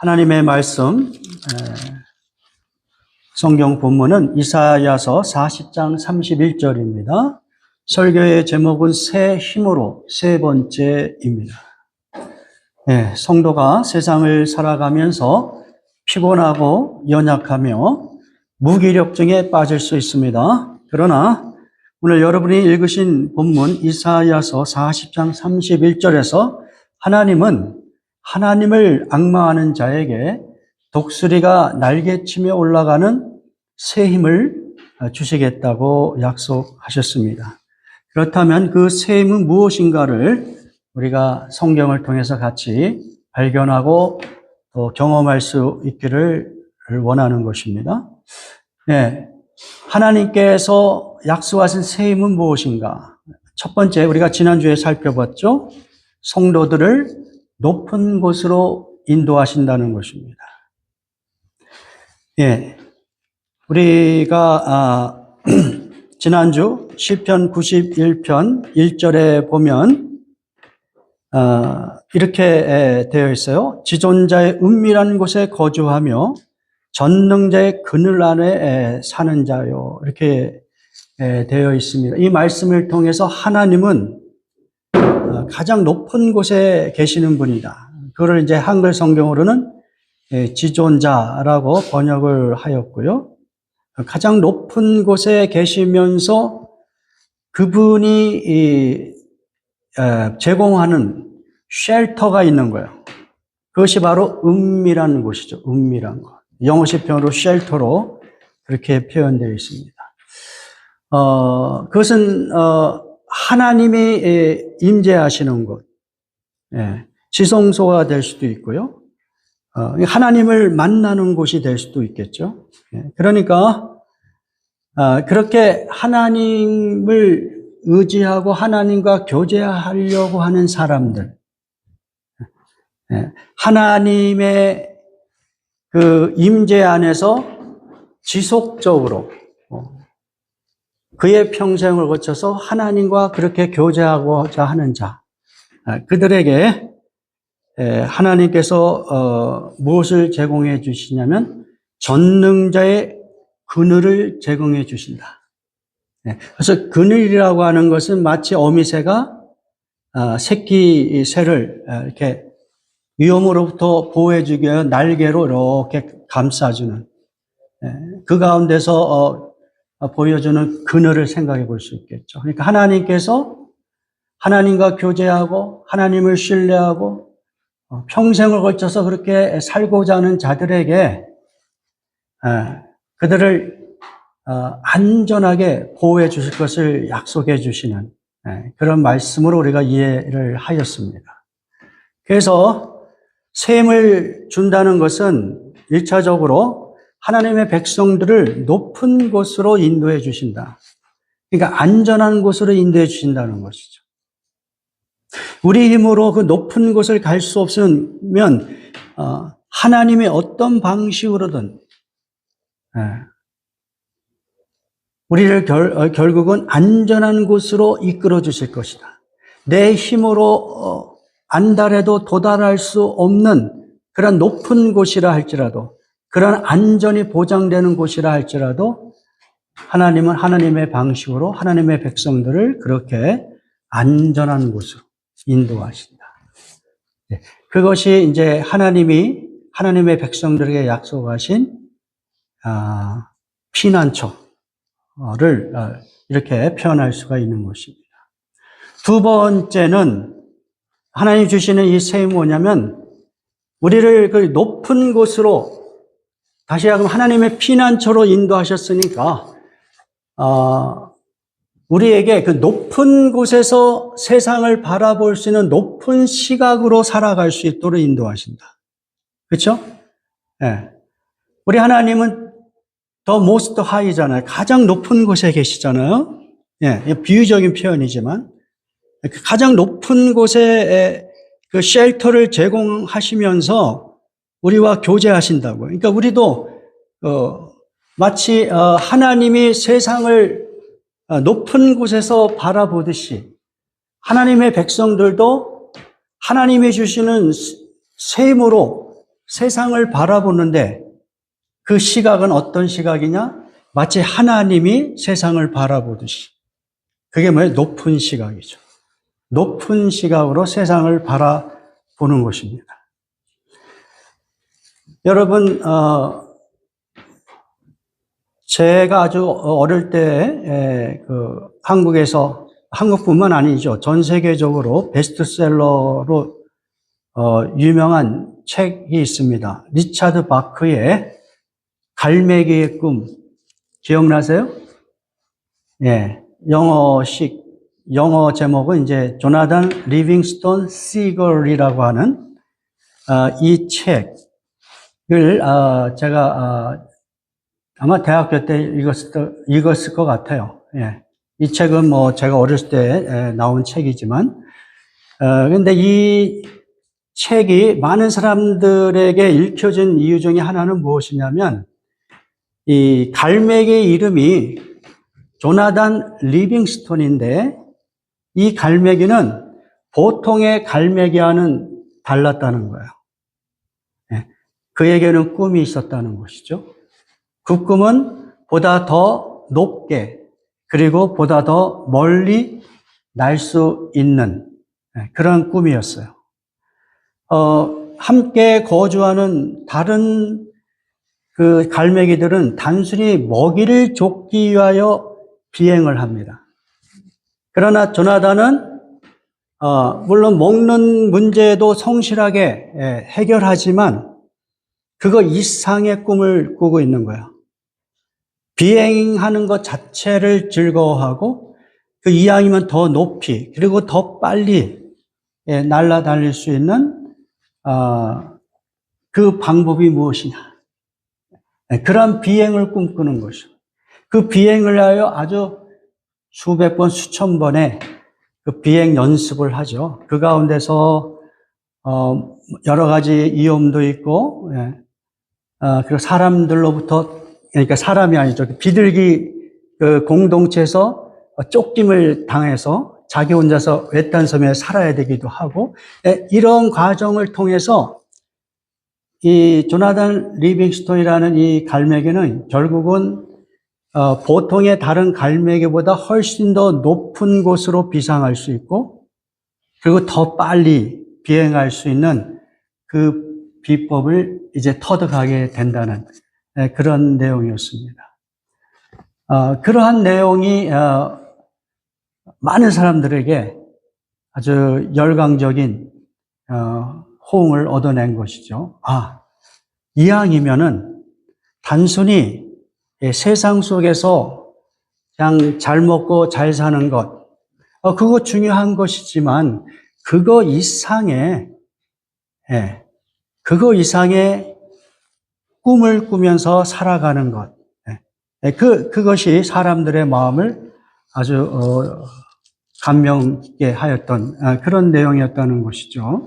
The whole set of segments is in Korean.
하나님의 말씀, 성경 본문은 이사야서 40장 31절입니다. 설교의 제목은 새 힘으로 세 번째입니다. 성도가 세상을 살아가면서 피곤하고 연약하며 무기력증에 빠질 수 있습니다. 그러나 오늘 여러분이 읽으신 본문 이사야서 40장 31절에서 하나님은 하나님을 앙망하는 자에게 독수리가 날개치며 올라가는 새 힘을 주시겠다고 약속하셨습니다. 그렇다면 그 새 힘은 무엇인가를 우리가 성경을 통해서 같이 발견하고 또 경험할 수 있기를 원하는 것입니다. 하나님께서 약속하신 새 힘은 무엇인가? 첫 번째, 우리가 지난주에 살펴봤죠. 성도들을 높은 곳으로 인도하신다는 것입니다. 우리가 지난주 시편 91편 1절에 보면 이렇게 되어 있어요. 지존자의 은밀한 곳에 거주하며 전능자의 그늘 안에 사는 자요. 이렇게 되어 있습니다. 이 말씀을 통해서 하나님은 가장 높은 곳에 계시는 분이다. 그걸 이제 한글 성경으로는 지존자라고 번역을 하였고요. 가장 높은 곳에 계시면서 그분이 제공하는 쉘터가 있는 거예요. 그것이 바로 은밀한 곳이죠. 은밀한 곳. 영어 시편으로 쉘터로 그렇게 표현되어 있습니다. 그것은 하나님이 임재하시는 곳, 지성소가 될 수도 있고요. 하나님을 만나는 곳이 될 수도 있겠죠. 그러니까 그렇게 하나님을 의지하고 하나님과 교제하려고 하는 사람들, 하나님의 그 임재 안에서 지속적으로 그의 평생을 거쳐서 하나님과 그렇게 교제하고자 하는 자, 그들에게 하나님께서 무엇을 제공해 주시냐면 전능자의 그늘을 제공해 주신다. 그래서 그늘이라고 하는 것은 마치 어미새가 새끼 새를 이렇게 위험으로부터 보호해주기 위해 날개로 이렇게 감싸주는, 그 가운데서 보여주는 그늘을 생각해 볼 수 있겠죠. 그러니까 하나님께서 하나님과 교제하고 하나님을 신뢰하고 평생을 걸쳐서 그렇게 살고자 하는 자들에게 그들을 안전하게 보호해 주실 것을 약속해 주시는 그런 말씀으로 우리가 이해를 하였습니다. 그래서 새 힘을 준다는 것은 1차적으로 하나님의 백성들을 높은 곳으로 인도해 주신다. 그러니까 안전한 곳으로 인도해 주신다는 것이죠. 우리 힘으로 그 높은 곳을 갈 수 없으면 하나님이 어떤 방식으로든 우리를 결국은 안전한 곳으로 이끌어 주실 것이다. 내 힘으로 안달해도 도달할 수 없는 그런 높은 곳이라 할지라도, 그런 안전이 보장되는 곳이라 할지라도 하나님은 하나님의 방식으로 하나님의 백성들을 그렇게 안전한 곳으로 인도하신다. 그것이 이제 하나님이 하나님의 백성들에게 약속하신 피난처를 이렇게 표현할 수가 있는 것입니다. 두 번째는 하나님 주시는 이 새 힘이 뭐냐면 우리를 그 높은 곳으로, 다시 하면 하나님의 피난처로 인도하셨으니까 우리에게 그 높은 곳에서 세상을 바라볼 수 있는 높은 시각으로 살아갈 수 있도록 인도하신다. 그렇죠? 우리 하나님은 the most high잖아요. 가장 높은 곳에 계시잖아요. 비유적인 표현이지만 가장 높은 곳에 그 쉘터를 제공하시면서 우리와 교제하신다고. 그러니까 우리도 마치 하나님이 세상을 높은 곳에서 바라보듯이 하나님의 백성들도 하나님이 주시는 새 힘으로 세상을 바라보는데 그 시각은 어떤 시각이냐? 마치 하나님이 세상을 바라보듯이. 그게 뭐예요? 높은 시각이죠. 높은 시각으로 세상을 바라보는 것입니다. 여러분, 제가 아주 어릴 때 한국에서, 한국뿐만 아니죠. 전 세계적으로 베스트셀러로 유명한 책이 있습니다. 리차드 바크의 갈매기의 꿈. 기억나세요? 예. 영어 제목은 이제 조나단 리빙스톤 시걸이라고 하는 이 책을 제가 아마 대학교 때 읽었을 것 같아요. 예. 이 책은 뭐 제가 어렸을 때 나온 책이지만, 근데 이 책이 많은 사람들에게 읽혀진 이유 중에 하나는 무엇이냐면, 이 갈매기 이름이 조나단 리빙스톤인데, 이 갈매기는 보통의 갈매기와는 달랐다는 거예요. 예. 그에게는 꿈이 있었다는 것이죠. 그 꿈은 보다 더 높게, 그리고 보다 더 멀리 날 수 있는 그런 꿈이었어요. 함께 거주하는 다른 그 갈매기들은 단순히 먹이를 쫓기 위하여 비행을 합니다. 그러나 조나단은 물론 먹는 문제도 성실하게 해결하지만 그거 이상의 꿈을 꾸고 있는 거예요. 비행하는 것 자체를 즐거워하고 그 이왕이면 더 높이 그리고 더 빨리 날아다닐 수 있는 그 방법이 무엇이냐. 그런 비행을 꿈꾸는 것이죠. 그 비행을 하여 아주 수백 번, 수천 번의 그 비행 연습을 하죠. 그 가운데서 여러 가지 위험도 있고, 그리고 사람들로부터, 그러니까 사람이 아니죠. 비둘기 그 공동체에서 쫓김을 당해서 자기 혼자서 외딴 섬에 살아야 되기도 하고, 이런 과정을 통해서 이 조나단 리빙스톤이라는 이 갈매기는 결국은 보통의 다른 갈매기보다 훨씬 더 높은 곳으로 비상할 수 있고, 그리고 더 빨리 비행할 수 있는 그 비법을 이제 터득하게 된다는 그런 내용이었습니다. 그러한 내용이 많은 사람들에게 아주 열광적인 호응을 얻어낸 것이죠. 이왕이면은 단순히 세상 속에서 그냥 잘 먹고 잘 사는 것, 그거 중요한 것이지만 그거 이상의 꿈을 꾸면서 살아가는 것, 그것이 사람들의 마음을 아주 감명 깊게 하였던 그런 내용이었다는 것이죠.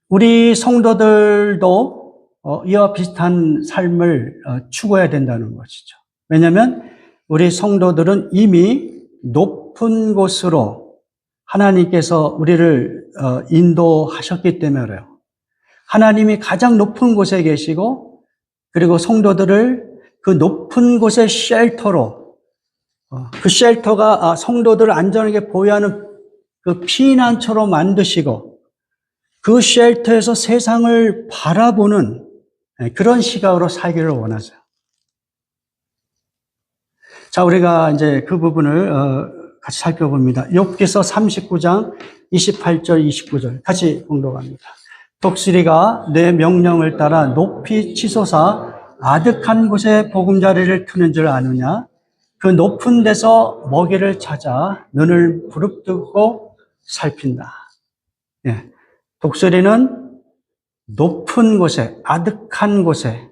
우리 성도들도 이와 비슷한 삶을 추구해야 된다는 것이죠. 왜냐하면 우리 성도들은 이미 높은 곳으로 하나님께서 우리를 인도하셨기 때문에 그래요. 하나님이 가장 높은 곳에 계시고, 그리고 성도들을 그 높은 곳의 쉘터로, 그 쉘터가 성도들을 안전하게 보호하는 그 피난처로 만드시고, 그 쉘터에서 세상을 바라보는 그런 시각으로 살기를 원하죠. 자, 우리가 이제 그 부분을 같이 살펴봅니다. 욥기서 39장 28절, 29절 같이 봉독합니다. 독수리가 내 명령을 따라 높이 치솟아 아득한 곳에 보금자리를 트는 줄 아느냐? 그 높은 데서 먹이를 찾아 눈을 부릅뜨고 살핀다. 예. 독수리는 높은 곳에, 아득한 곳에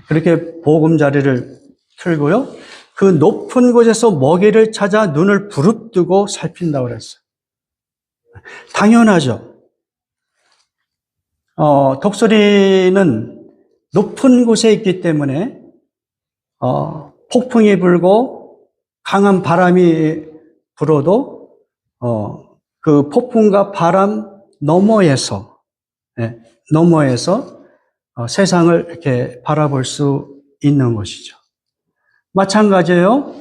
그렇게 보금자리를 틀고요. 그 높은 곳에서 먹이를 찾아 눈을 부릅뜨고 살핀다고 그랬어요. 당연하죠. 독수리는 높은 곳에 있기 때문에 폭풍이 불고 강한 바람이 불어도 그 폭풍과 바람 너머에서, 예, 너머에서 세상을 이렇게 바라볼 수 있는 것이죠. 마찬가지예요.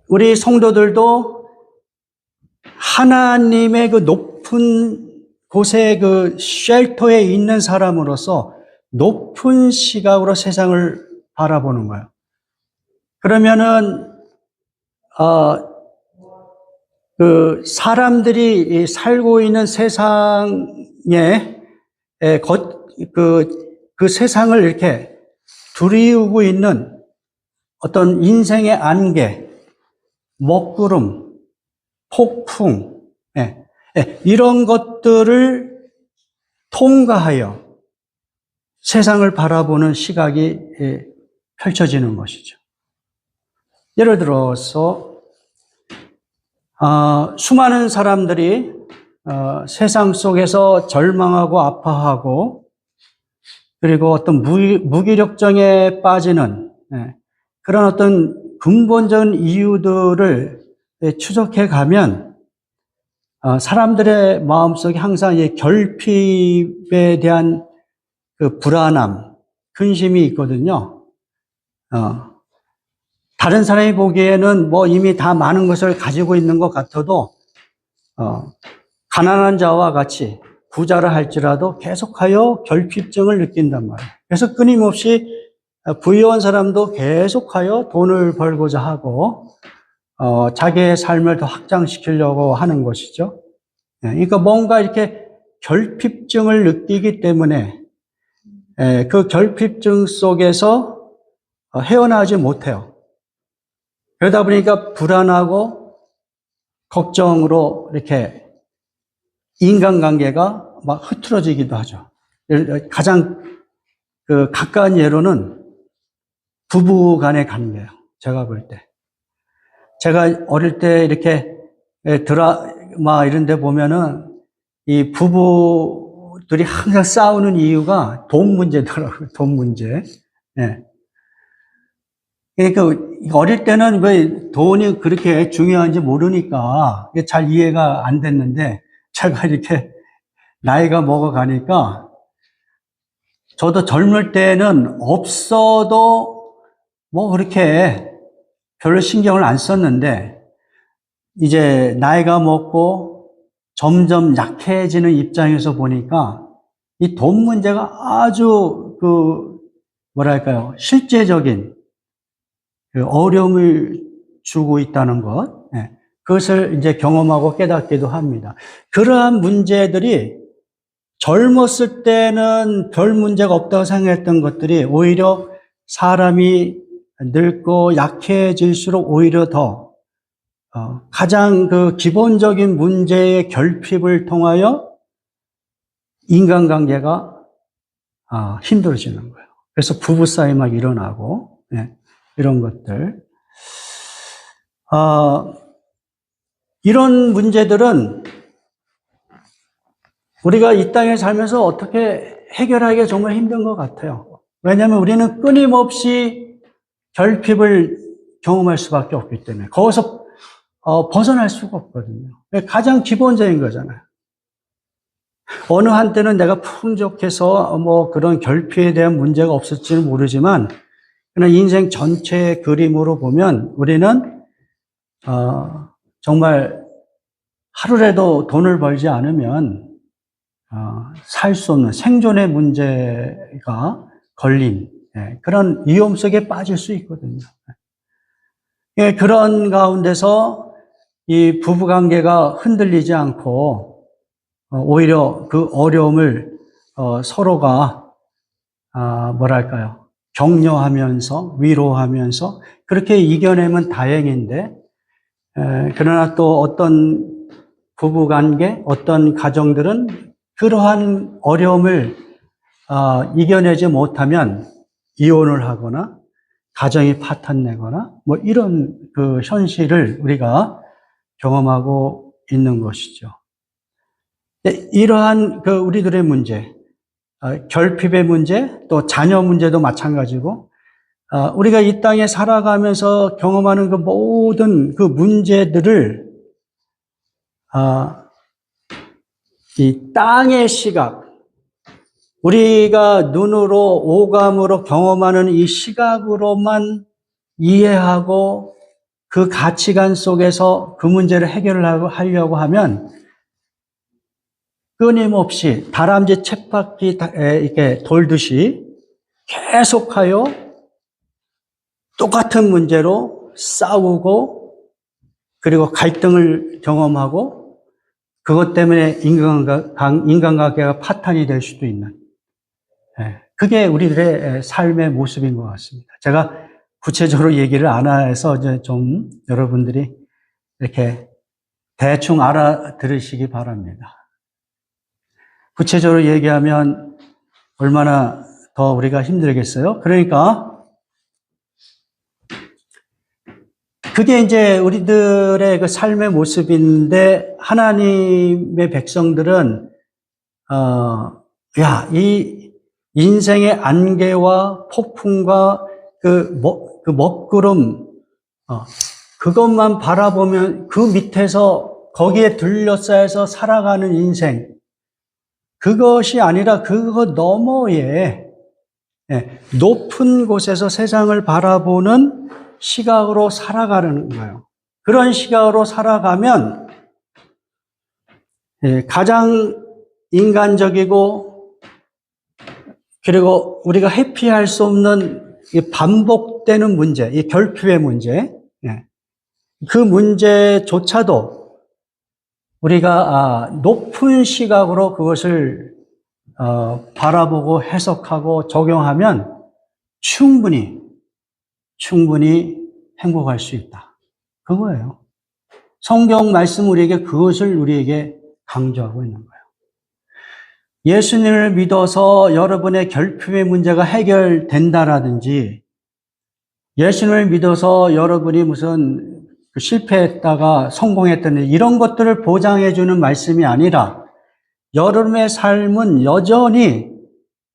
우리 성도들도 하나님의 그 높은 곳에 그 쉘터에 있는 사람으로서 높은 시각으로 세상을 바라보는 거예요. 그러면은 그 사람들이 살고 있는 세상에 그 세상을 이렇게 두리우고 있는 어떤 인생의 안개, 먹구름, 폭풍, 이런 것들을 통과하여 세상을 바라보는 시각이 펼쳐지는 것이죠. 예를 들어서 수많은 사람들이 세상 속에서 절망하고 아파하고 그리고 어떤 무기력증에 빠지는 그런 어떤 근본적인 이유들을 추적해 가면 사람들의 마음속에 항상 이 결핍에 대한 그 불안함, 근심이 있거든요. 다른 사람이 보기에는 뭐 이미 다 많은 것을 가지고 있는 것 같아도 가난한 자와 같이 부자라 할지라도 계속하여 결핍증을 느낀단 말이에요. 그래서 끊임없이 부유한 사람도 계속하여 돈을 벌고자 하고 자기의 삶을 더 확장시키려고 하는 것이죠. 그러니까 뭔가 이렇게 결핍증을 느끼기 때문에 그 결핍증 속에서 헤어나지 못해요. 그러다 보니까 불안하고 걱정으로 이렇게 인간관계가 막 흐트러지기도 하죠. 가장 그 가까운 예로는 부부 간의 관계예요. 제가 볼 때. 제가 어릴 때 이렇게 드라마 이런 데 보면은 이 부부들이 항상 싸우는 이유가 돈 문제더라고요. 돈 문제. 예. 그러니까 어릴 때는 왜 돈이 그렇게 중요한지 모르니까 잘 이해가 안 됐는데 제가 이렇게 나이가 먹어가니까 저도 젊을 때는 없어도 뭐 그렇게 별로 신경을 안 썼는데 이제 나이가 먹고 점점 약해지는 입장에서 보니까 이 돈 문제가 아주 뭐랄까요, 실제적인 그 어려움을 주고 있다는 것, 그것을 이제 경험하고 깨닫기도 합니다. 그러한 문제들이 젊었을 때는 별 문제가 없다고 생각했던 것들이 오히려 사람이 늙고 약해질수록 오히려 더 가장 그 기본적인 문제의 결핍을 통하여 인간관계가 힘들어지는 거예요. 그래서 부부싸움이 막 일어나고 이런 것들. 이런 문제들은 우리가 이 땅에 살면서 어떻게 해결하기가 정말 힘든 것 같아요. 왜냐하면 우리는 끊임없이 결핍을 경험할 수밖에 없기 때문에 거기서 벗어날 수가 없거든요. 가장 기본적인 거잖아요. 어느 한때는 내가 풍족해서 뭐 그런 결핍에 대한 문제가 없을지는 모르지만 그러나 인생 전체의 그림으로 보면 우리는 정말 하루라도 돈을 벌지 않으면 살 수 없는 생존의 문제가 걸린 그런 위험 속에 빠질 수 있거든요. 그런 가운데서 이 부부관계가 흔들리지 않고 오히려 그 어려움을 서로가 뭐랄까요, 격려하면서 위로하면서 그렇게 이겨내면 다행인데 그러나 또 어떤 부부관계, 어떤 가정들은 그러한 어려움을 이겨내지 못하면 이혼을 하거나 가정이 파탄내거나 뭐 이런 그 현실을 우리가 경험하고 있는 것이죠. 이러한 그 우리들의 문제, 결핍의 문제, 또 자녀 문제도 마찬가지고 우리가 이 땅에 살아가면서 경험하는 그 모든 그 문제들을 이 땅의 시각, 우리가 눈으로 오감으로 경험하는 이 시각으로만 이해하고 그 가치관 속에서 그 문제를 해결하려고 하면 끊임없이 다람쥐 쳇바퀴 이렇게 돌듯이 계속하여 똑같은 문제로 싸우고 그리고 갈등을 경험하고 그것 때문에 인간관계가 파탄이 될 수도 있는 그게 우리들의 삶의 모습인 것 같습니다. 제가 구체적으로 얘기를 안 해서 이제 좀 여러분들이 이렇게 대충 알아들으시기 바랍니다. 구체적으로 얘기하면 얼마나 더 우리가 힘들겠어요? 그러니까 그게 이제 우리들의 그 삶의 모습인데 하나님의 백성들은 이 인생의 안개와 폭풍과 그 먹구름 그것만 바라보면 그 밑에서 거기에 둘러싸여서 살아가는 인생 그것이 아니라 그거 너머에 높은 곳에서 세상을 바라보는 시각으로 살아가는 거예요. 그런 시각으로 살아가면 가장 인간적이고 그리고 우리가 회피할 수 없는 이 반복되는 문제, 이 결핍의 문제, 그 문제조차도 우리가 높은 시각으로 그것을 바라보고 해석하고 적용하면 충분히 행복할 수 있다. 그거예요. 성경 말씀 우리에게 그것을 우리에게 강조하고 있는 거예요. 예수님을 믿어서 여러분의 결핍의 문제가 해결된다라든지 예수님을 믿어서 여러분이 무슨 실패했다가 성공했던 이런 것들을 보장해 주는 말씀이 아니라 여러분의 삶은 여전히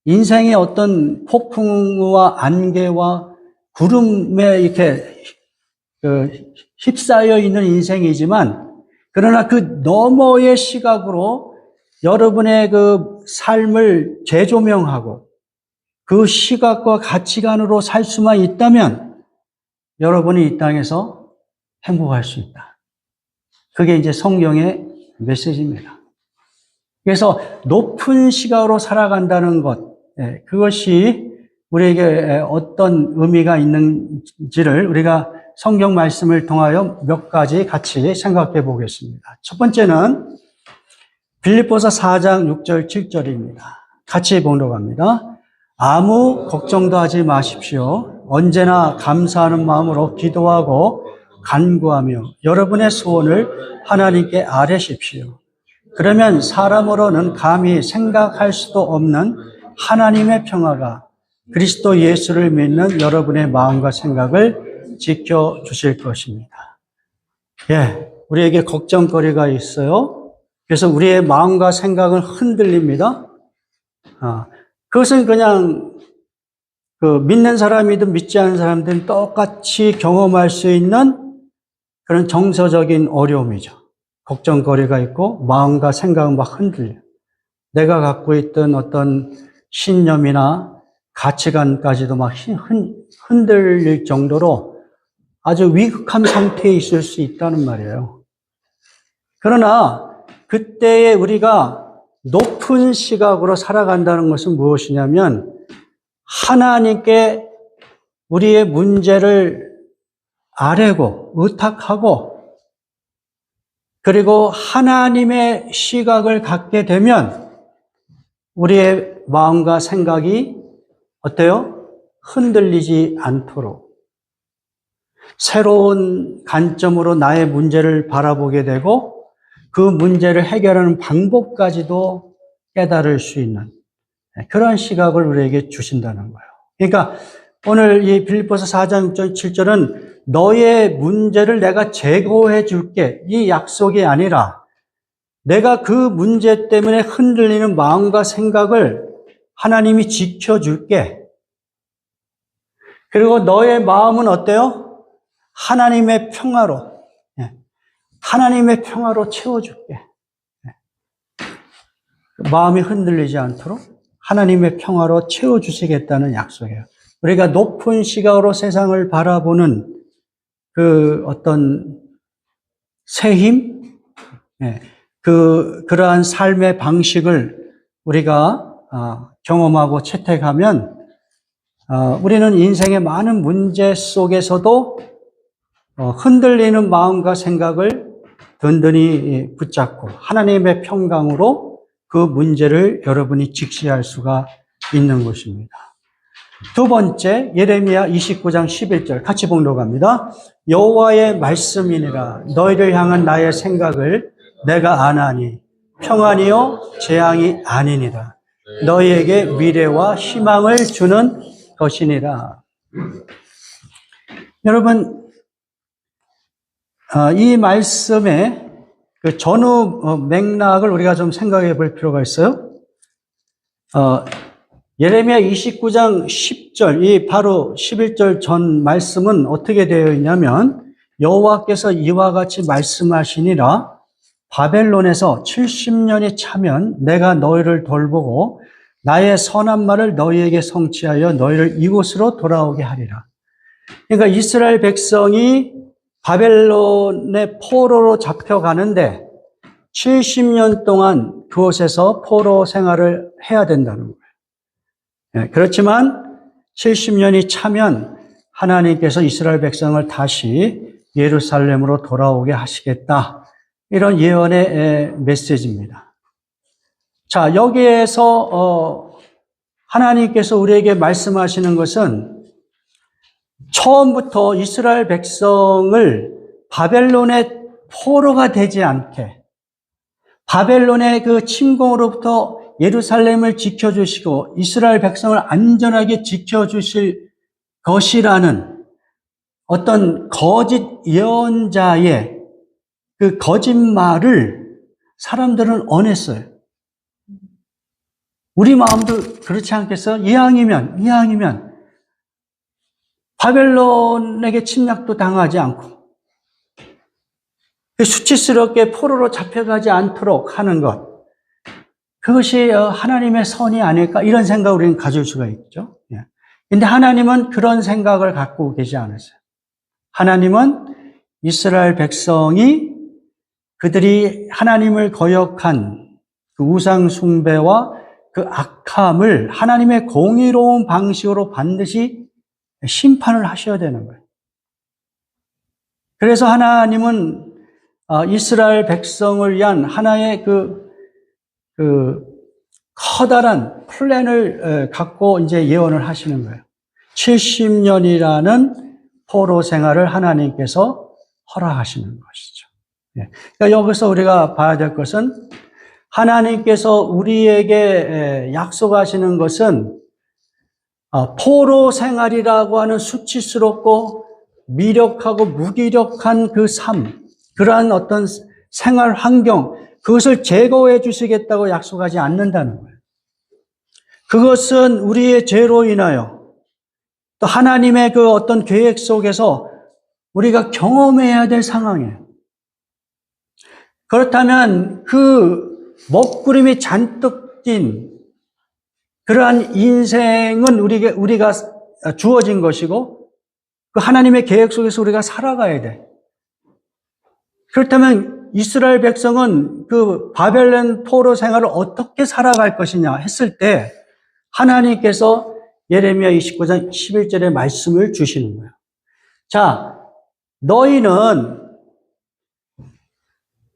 인생의 어떤 폭풍과 안개와 구름에 이렇게 휩싸여 있는 인생이지만 그러나 그 너머의 시각으로 여러분의 그 삶을 재조명하고 그 시각과 가치관으로 살 수만 있다면 여러분이 이 땅에서 행복할 수 있다. 그게 이제 성경의 메시지입니다. 그래서 높은 시각으로 살아간다는 것, 그것이 우리에게 어떤 의미가 있는지를 우리가 성경 말씀을 통하여 몇 가지 같이 생각해 보겠습니다. 첫 번째는 빌립보서 4장 6절 7절입니다. 같이 보도록 합니다. 아무 걱정도 하지 마십시오. 언제나 감사하는 마음으로 기도하고 간구하며 여러분의 소원을 하나님께 아뢰십시오. 그러면 사람으로는 감히 생각할 수도 없는 하나님의 평화가 그리스도 예수를 믿는 여러분의 마음과 생각을 지켜주실 것입니다. 우리에게 걱정거리가 있어요. 그래서 우리의 마음과 생각은 흔들립니다. 그것은 그냥 믿는 사람이든 믿지 않는 사람들은 똑같이 경험할 수 있는 그런 정서적인 어려움이죠. 걱정거리가 있고 마음과 생각은 막 흔들려. 내가 갖고 있던 어떤 신념이나 가치관까지도 막 흔들릴 정도로 아주 위급한 상태에 있을 수 있다는 말이에요. 그러나 그때에 우리가 높은 시각으로 살아간다는 것은 무엇이냐면 하나님께 우리의 문제를 아뢰고 의탁하고 그리고 하나님의 시각을 갖게 되면 우리의 마음과 생각이 어때요? 흔들리지 않도록 새로운 관점으로 나의 문제를 바라보게 되고 그 문제를 해결하는 방법까지도 깨달을 수 있는 그런 시각을 우리에게 주신다는 거예요. 그러니까 오늘 이 빌립보서 4장 6절 7절은 너의 문제를 내가 제거해 줄게 이 약속이 아니라 내가 그 문제 때문에 흔들리는 마음과 생각을 하나님이 지켜줄게. 그리고 너의 마음은 어때요? 하나님의 평화로 하나님의 평화로 채워줄게. 마음이 흔들리지 않도록 하나님의 평화로 채워주시겠다는 약속이에요. 우리가 높은 시각으로 세상을 바라보는 그 어떤 새 힘, 그러한 삶의 방식을 우리가 경험하고 채택하면 우리는 인생의 많은 문제 속에서도 흔들리는 마음과 생각을 든든히 붙잡고 하나님의 평강으로 그 문제를 여러분이 직시할 수가 있는 것입니다. 두 번째, 예레미야 29장 11절 같이 봉독합니다. 여호와의 말씀이니라 너희를 향한 나의 생각을 내가 아나니 평안이요 재앙이 아니니라 너희에게 미래와 희망을 주는 것이니라. 여러분, 이 말씀의 그 전후 맥락을 우리가 좀 생각해 볼 필요가 있어요. 예레미야 29장 10절, 이 바로 11절 전 말씀은 어떻게 되어 있냐면 여호와께서 이와 같이 말씀하시니라 바벨론에서 70년이 차면 내가 너희를 돌보고 나의 선한 말을 너희에게 성취하여 너희를 이곳으로 돌아오게 하리라. 그러니까 이스라엘 백성이 바벨론의 포로로 잡혀가는데 70년 동안 그곳에서 포로 생활을 해야 된다는 거예요. 그렇지만 70년이 차면 하나님께서 이스라엘 백성을 다시 예루살렘으로 돌아오게 하시겠다. 이런 예언의 메시지입니다. 자, 여기에서 하나님께서 우리에게 말씀하시는 것은 처음부터 이스라엘 백성을 바벨론의 포로가 되지 않게 바벨론의 그 침공으로부터 예루살렘을 지켜주시고 이스라엘 백성을 안전하게 지켜주실 것이라는 어떤 거짓 예언자의 그 거짓말을 사람들은 원했어요. 우리 마음도 그렇지 않겠어요? 이왕이면 바벨론에게 침략도 당하지 않고 수치스럽게 포로로 잡혀가지 않도록 하는 것, 그것이 하나님의 선이 아닐까 이런 생각을 우리는 가질 수가 있죠. 그런데 하나님은 그런 생각을 갖고 계시지 않으세요. 하나님은 이스라엘 백성이 그들이 하나님을 거역한 그 우상 숭배와 그 악함을 하나님의 공의로운 방식으로 반드시 심판을 하셔야 되는 거예요. 그래서 하나님은 이스라엘 백성을 위한 하나의 그 커다란 플랜을 갖고 이제 예언을 하시는 거예요. 70년이라는 포로 생활을 하나님께서 허락하시는 것이죠. 그러니까 여기서 우리가 봐야 될 것은 하나님께서 우리에게 약속하시는 것은 포로 생활이라고 하는 수치스럽고 미력하고 무기력한 그 삶, 그러한 어떤 생활 환경, 그것을 제거해 주시겠다고 약속하지 않는다는 거예요. 그것은 우리의 죄로 인하여 또 하나님의 그 어떤 계획 속에서 우리가 경험해야 될 상황이에요. 그렇다면 그 먹구름이 잔뜩 낀 그러한 인생은 우리가 주어진 것이고 그 하나님의 계획 속에서 우리가 살아가야 돼. 그렇다면 이스라엘 백성은 그 바벨론 포로 생활을 어떻게 살아갈 것이냐 했을 때 하나님께서 예레미야 29장 11절의 말씀을 주시는 거예요. 자, 너희는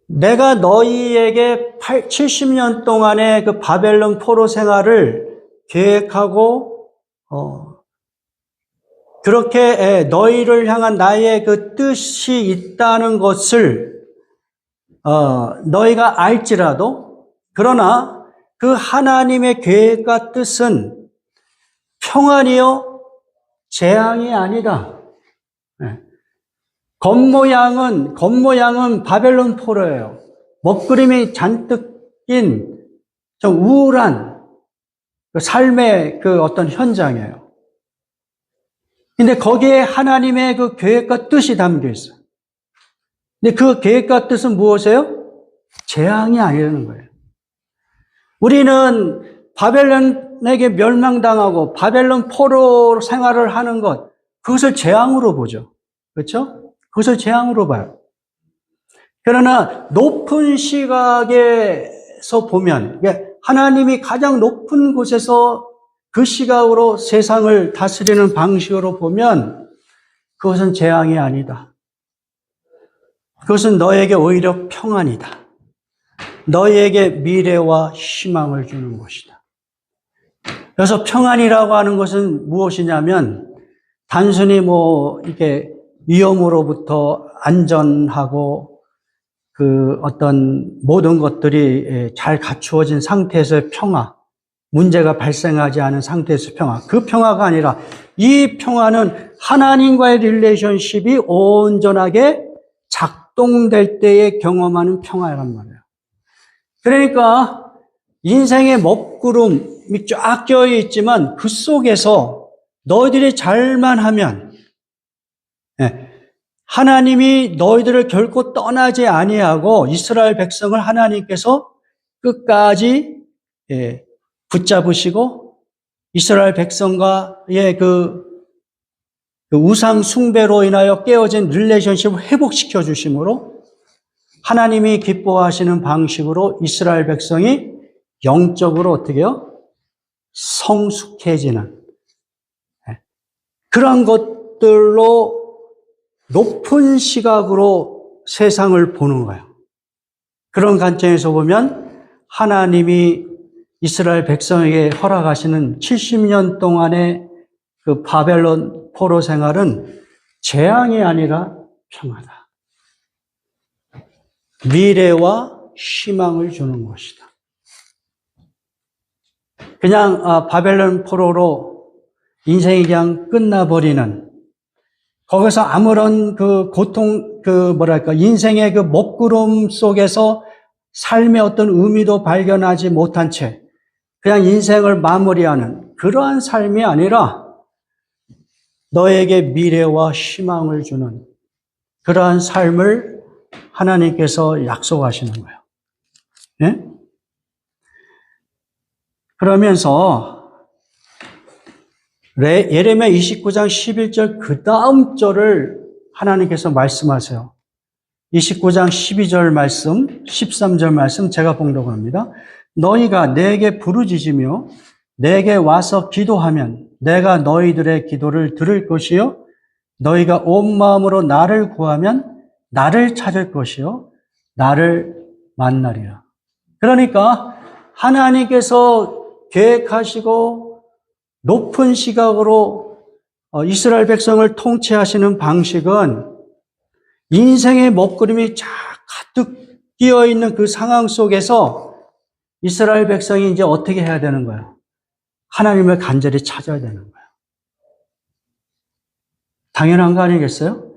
내가 너희에게 70년 동안의 그 바벨론 포로 생활을 계획하고 그렇게 너희를 향한 나의 그 뜻이 있다는 것을 너희가 알지라도 그러나 그 하나님의 계획과 뜻은 평안이요 재앙이 아니다. 겉모양은 바벨론 포로예요. 먹구름이 잔뜩 낀 좀 우울한 삶의 그 어떤 현장이에요. 근데 거기에 하나님의 그 계획과 뜻이 담겨 있어요. 근데 그 계획과 뜻은 무엇이에요? 재앙이 아니라는 거예요. 우리는 바벨론에게 멸망당하고 바벨론 포로 생활을 하는 것, 그것을 재앙으로 보죠. 그렇죠? 그것을 재앙으로 봐요. 그러나 높은 시각에서 보면, 하나님이 가장 높은 곳에서 그 시각으로 세상을 다스리는 방식으로 보면 그것은 재앙이 아니다. 그것은 너에게 오히려 평안이다. 너에게 미래와 희망을 주는 것이다. 그래서 평안이라고 하는 것은 무엇이냐면 단순히 이렇게 위험으로부터 안전하고 그 어떤 모든 것들이 잘 갖추어진 상태에서의 평화, 문제가 발생하지 않은 상태에서 평화. 그 평화가 아니라 이 평화는 하나님과의 릴레이션십이 온전하게 작동될 때에 경험하는 평화란 말이에요. 그러니까 인생의 먹구름이 쫙 껴 있지만 그 속에서 너희들이 잘만 하면 하나님이 너희들을 결코 떠나지 아니하고 이스라엘 백성을 하나님께서 끝까지 붙잡으시고 이스라엘 백성과의 그 우상 숭배로 인하여 깨어진 릴레이션십을 회복시켜 주심으로 하나님이 기뻐하시는 방식으로 이스라엘 백성이 영적으로 어떻게 해요? 성숙해지는 그런 것들로 높은 시각으로 세상을 보는 거예요. 그런 관점에서 보면 하나님이 이스라엘 백성에게 허락하시는 70년 동안의 그 바벨론 포로 생활은 재앙이 아니라 평화다. 미래와 희망을 주는 것이다. 그냥 바벨론 포로로 인생이 그냥 끝나버리는 거기서 아무런 그 고통, 인생의 그 먹구름 속에서 삶의 어떤 의미도 발견하지 못한 채 그냥 인생을 마무리하는 그러한 삶이 아니라 너에게 미래와 희망을 주는 그러한 삶을 하나님께서 약속하시는 거예요. 네? 그러면서 예레미야 29장 11절 그 다음 절을 하나님께서 말씀하세요. 29장 12절 말씀, 13절 말씀 제가 봉독합니다. 너희가 내게 부르짖으며 내게 와서 기도하면 내가 너희들의 기도를 들을 것이요 너희가 온 마음으로 나를 구하면 나를 찾을 것이요 나를 만나리라. 그러니까 하나님께서 계획하시고 높은 시각으로 이스라엘 백성을 통치하시는 방식은 인생의 먹구름이 가득 끼어 있는 그 상황 속에서 이스라엘 백성이 이제 어떻게 해야 되는 거예요? 하나님을 간절히 찾아야 되는 거예요. 당연한 거 아니겠어요?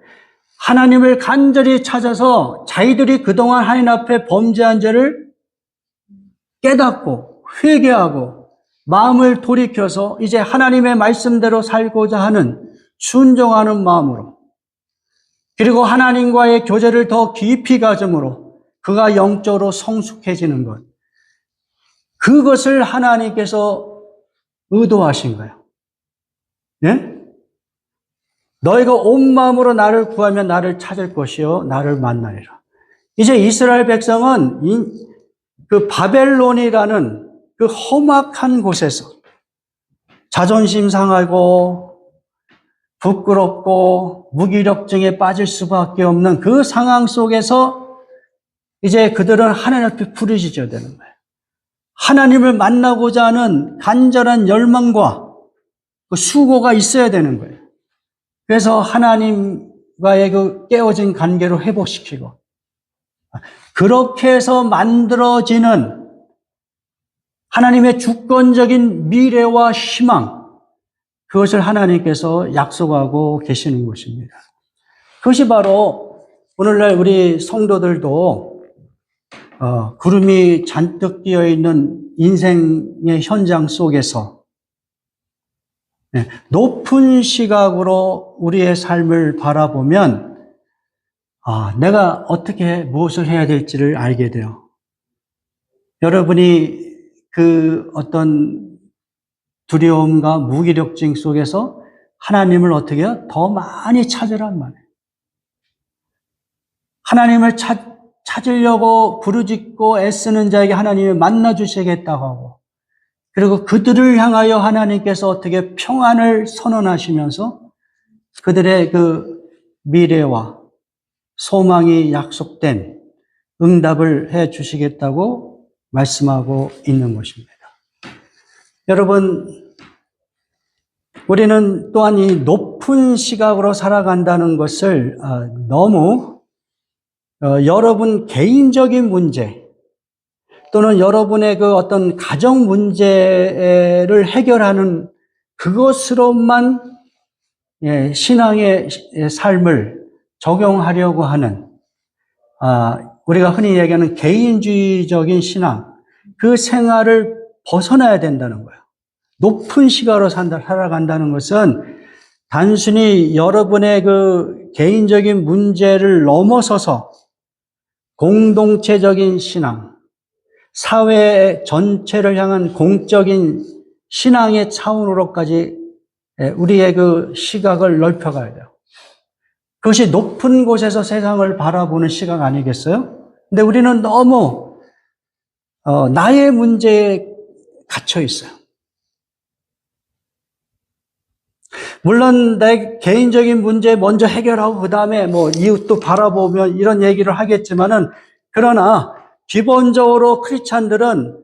하나님을 간절히 찾아서 자기들이 그동안 하나님 앞에 범죄한 죄를 깨닫고 회개하고 마음을 돌이켜서 이제 하나님의 말씀대로 살고자 하는 순종하는 마음으로 그리고 하나님과의 교제를 더 깊이 가짐으로 그가 영적으로 성숙해지는 것. 그것을 하나님께서 의도하신 거예요. 예? 너희가 온 마음으로 나를 구하면 나를 찾을 것이요 나를 만나리라. 이제 이스라엘 백성은 그 바벨론이라는 그 험악한 곳에서 자존심 상하고 부끄럽고 무기력증에 빠질 수밖에 없는 그 상황 속에서 이제 그들은 하나님 앞에 부르짖어야 되는 거예요. 하나님을 만나고자 하는 간절한 열망과 그 수고가 있어야 되는 거예요. 그래서 하나님과의 그 깨어진 관계를 회복시키고 그렇게 해서 만들어지는 하나님의 주권적인 미래와 희망, 그것을 하나님께서 약속하고 계시는 것입니다. 그것이 바로 오늘날 우리 성도들도 구름이 잔뜩 끼어 있는 인생의 현장 속에서 높은 시각으로 우리의 삶을 바라보면 내가 어떻게 무엇을 해야 될지를 알게 돼요. 여러분이 그 어떤 두려움과 무기력증 속에서 하나님을 어떻게 해요? 더 많이 찾으란 말이에요. 하나님을 찾으려고 부르짖고 애쓰는 자에게 하나님이 만나 주시겠다고 하고, 그리고 그들을 향하여 하나님께서 어떻게 평안을 선언하시면서 그들의 그 미래와 소망이 약속된 응답을 해 주시겠다고 말씀하고 있는 것입니다. 여러분, 우리는 또한 이 높은 시각으로 살아간다는 것을 너무 여러분 개인적인 문제 또는 여러분의 그 어떤 가정 문제를 해결하는 그것으로만 신앙의 삶을 적용하려고 하는 우리가 흔히 얘기하는 개인주의적인 신앙, 그 생활을 벗어나야 된다는 거예요. 높은 시각으로 살아간다는 것은 단순히 여러분의 그 개인적인 문제를 넘어서서 공동체적인 신앙, 사회 전체를 향한 공적인 신앙의 차원으로까지 우리의 그 시각을 넓혀가야 돼요. 그것이 높은 곳에서 세상을 바라보는 시각 아니겠어요? 근데 우리는 너무 나의 문제에 갇혀 있어요. 물론 내 개인적인 문제 먼저 해결하고 그 다음에 이웃도 바라보면 이런 얘기를 하겠지만은, 그러나 기본적으로 크리스찬들은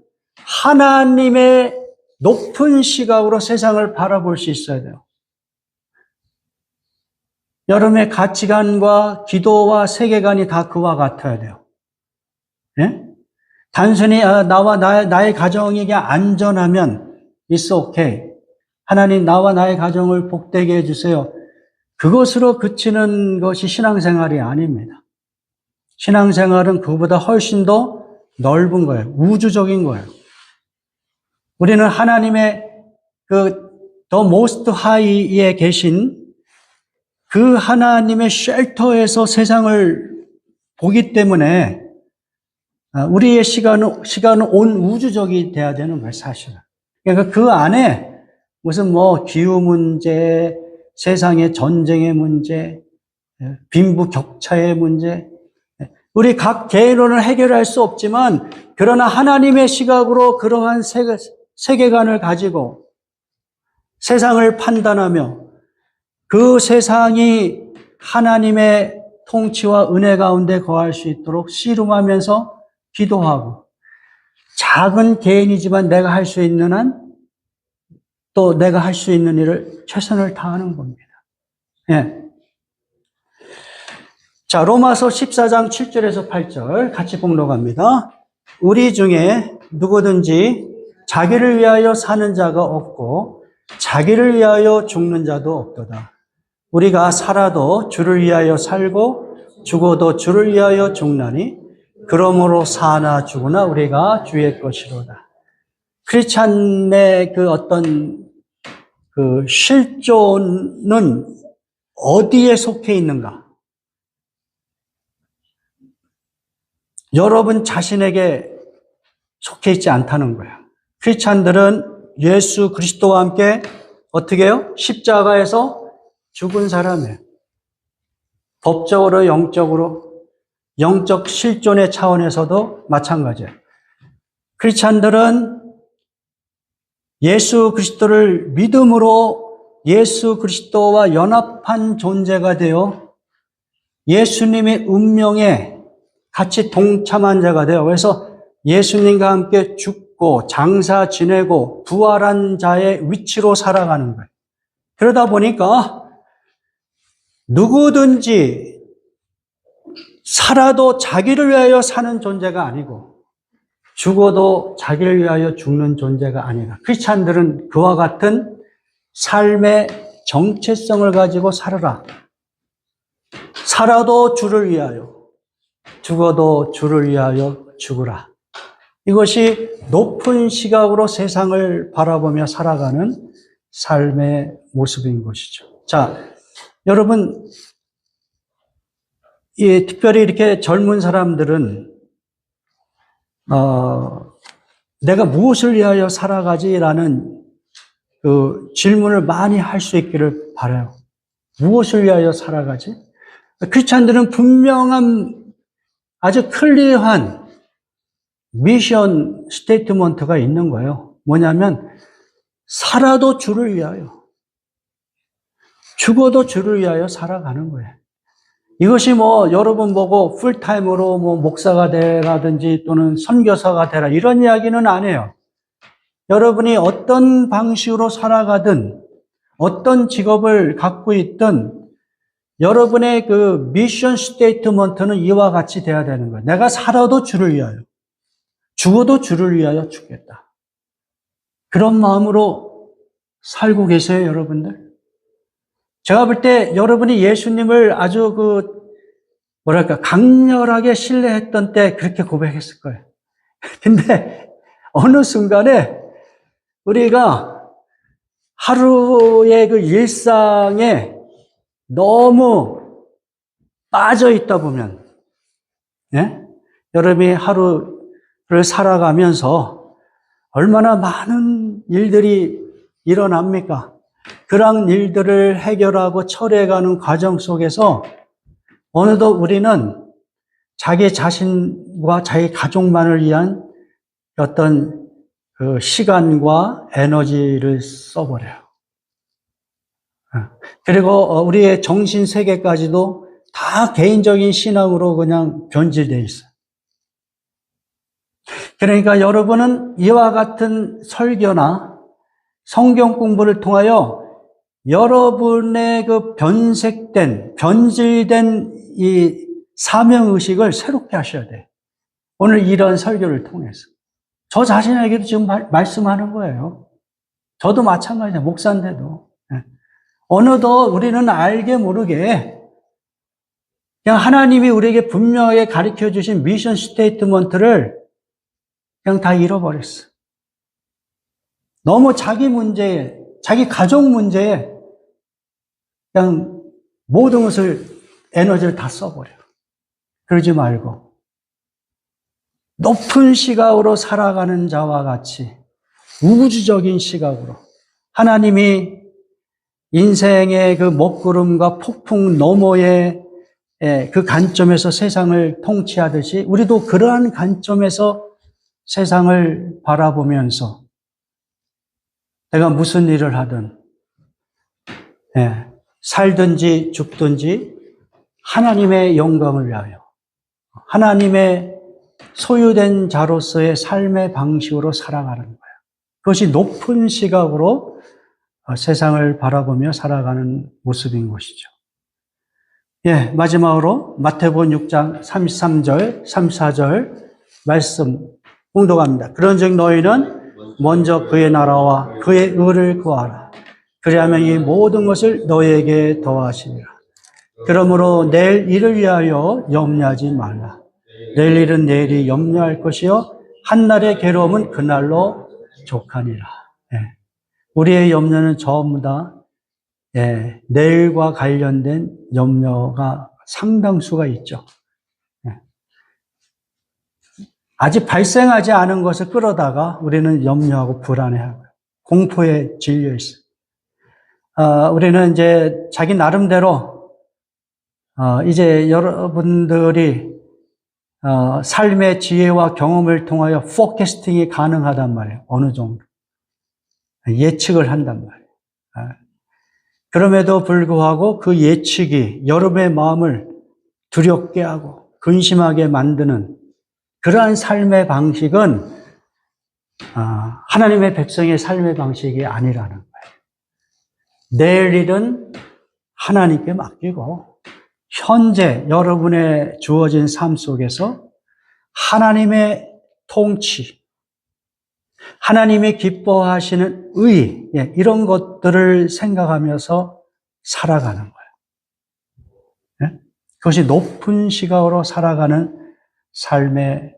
하나님의 높은 시각으로 세상을 바라볼 수 있어야 돼요. 여러분의 가치관과 기도와 세계관이 다 그와 같아야 돼요. 예? 단순히 나와 나의 가정이 안전하면 it's okay. 하나님 나와 나의 가정을 복되게 해주세요. 그것으로 그치는 것이 신앙생활이 아닙니다. 신앙생활은 그보다 훨씬 더 넓은 거예요. 우주적인 거예요. 우리는 하나님의 그 The Most High에 계신 그 하나님의 쉘터에서 세상을 보기 때문에 우리의 시간은 온 우주적이 돼야 되는 거예요, 사실은. 그러니까 그 안에 무슨 기후 문제, 세상의 전쟁의 문제, 빈부격차의 문제, 우리 각 개인으로는 해결할 수 없지만, 그러나 하나님의 시각으로 그러한 세계관을 가지고 세상을 판단하며 그 세상이 하나님의 통치와 은혜 가운데 거할 수 있도록 씨름하면서 기도하고, 작은 개인이지만 내가 할 수 있는 한 또 내가 할 수 있는 일을 최선을 다하는 겁니다. 예. 자, 로마서 14장 7절에서 8절 같이 봉독합니다. 우리 중에 누구든지 자기를 위하여 사는 자가 없고 자기를 위하여 죽는 자도 없도다. 우리가 살아도 주를 위하여 살고 죽어도 주를 위하여 죽나니 그러므로 사나 죽으나 우리가 주의 것이로다. 크리스찬의 그 어떤 그 실존은 어디에 속해 있는가? 여러분 자신에게 속해 있지 않다는 거예요. 크리스찬들은 예수 그리스도와 함께 어떻게 해요? 십자가에서 죽은 사람이에요. 법적으로, 영적 실존의 차원에서도 마찬가지예요. 크리스찬들은 예수 그리스도를 믿음으로 예수 그리스도와 연합한 존재가 되어 예수님의 운명에 같이 동참한 자가 돼요. 그래서 예수님과 함께 죽고 장사 지내고 부활한 자의 위치로 살아가는 거예요. 그러다 보니까 누구든지 살아도 자기를 위하여 사는 존재가 아니고 죽어도 자기를 위하여 죽는 존재가 아니라, 크리스찬들은 그와 같은 삶의 정체성을 가지고 살아라. 살아도 주를 위하여, 죽어도 주를 위하여 죽으라. 이것이 높은 시각으로 세상을 바라보며 살아가는 삶의 모습인 것이죠. 자, 여러분, 특별히 이렇게 젊은 사람들은, 내가 무엇을 위하여 살아가지라는 그 질문을 많이 할 수 있기를 바라요. 무엇을 위하여 살아가지? 크리스찬들은 분명한 아주 클리어한 미션 스테이트먼트가 있는 거예요. 뭐냐면 살아도 주를 위하여, 죽어도 주를 위하여 살아가는 거예요. 이것이 뭐 여러분 보고 풀타임으로 뭐 목사가 되라든지 또는 선교사가 되라 이런 이야기는 안 해요. 여러분이 어떤 방식으로 살아가든 어떤 직업을 갖고 있든 여러분의 그 미션 스테이트먼트는 이와 같이 돼야 되는 거예요. 내가 살아도 주를 위하여, 죽어도 주를 위하여 죽겠다. 그런 마음으로 살고 계세요, 여러분들? 제가 볼 때 여러분이 예수님을 아주 강렬하게 신뢰했던 때 그렇게 고백했을 거예요. 근데 어느 순간에 우리가 하루의 그 일상에 너무 빠져 있다 보면, 예? 여러분이 하루를 살아가면서 얼마나 많은 일들이 일어납니까? 그런 일들을 해결하고 처리해가는 과정 속에서 어느덧 우리는 자기 자신과 자기 가족만을 위한 어떤 그 시간과 에너지를 써버려요. 그리고 우리의 정신 세계까지도 다 개인적인 신앙으로 그냥 변질되어 있어요. 그러니까 여러분은 이와 같은 설교나 성경 공부를 통하여 여러분의 그 변질된 이 사명의식을 새롭게 하셔야 돼요. 오늘 이런 설교를 통해서. 저 자신에게도 지금 말씀하는 거예요. 저도 마찬가지예요. 목사인데도. 어느덧 우리는 알게 모르게 그냥 하나님이 우리에게 분명하게 가르쳐 주신 미션 스테이트먼트를 그냥 다 잃어버렸어. 너무 자기 문제에, 자기 가족 문제에 그냥 모든 것을, 에너지를 다 써버려. 그러지 말고 높은 시각으로 살아가는 자와 같이 우주적인 시각으로 하나님이 인생의 그 먹구름과 폭풍 너머의 그 관점에서 세상을 통치하듯이 우리도 그러한 관점에서 세상을 바라보면서 내가 무슨 일을 하든 살든지 죽든지 하나님의 영광을 위하여 하나님의 소유된 자로서의 삶의 방식으로 살아가는 거예요. 그것이 높은 시각으로 세상을 바라보며 살아가는 모습인 것이죠. 마지막으로 마태복음 6장 33절, 34절 말씀 공독합니다. 그런즉 너희는 먼저 그의 나라와 그의 의를 구하라. 그리하면 이 모든 것을 너희에게 더하시리라. 그러므로 내일 일을 위하여 염려하지 말라. 내일 일은 내일이 염려할 것이요 한날의 괴로움은 그날로 족하니라. 우리의 염려는 전부 다 내일과 관련된 염려가 상당수가 있죠. 아직 발생하지 않은 것을 끌어다가 우리는 염려하고 불안해하고 공포에 질려 있어요. 우리는 이제 자기 나름대로 이제 여러분들이 삶의 지혜와 경험을 통하여 포캐스팅이 가능하단 말이에요. 어느 정도 예측을 한단 말이에요. 그럼에도 불구하고 그 예측이 여러분의 마음을 두렵게 하고 근심하게 만드는 그러한 삶의 방식은 하나님의 백성의 삶의 방식이 아니라는 거예요. 내일 일은 하나님께 맡기고 현재 여러분의 주어진 삶 속에서 하나님의 통치, 하나님이 기뻐하시는 의, 이런 것들을 생각하면서 살아가는 거예요. 그것이 높은 시각으로 살아가는 삶의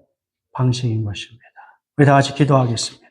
방식인 것입니다. 우리 다 같이 기도하겠습니다.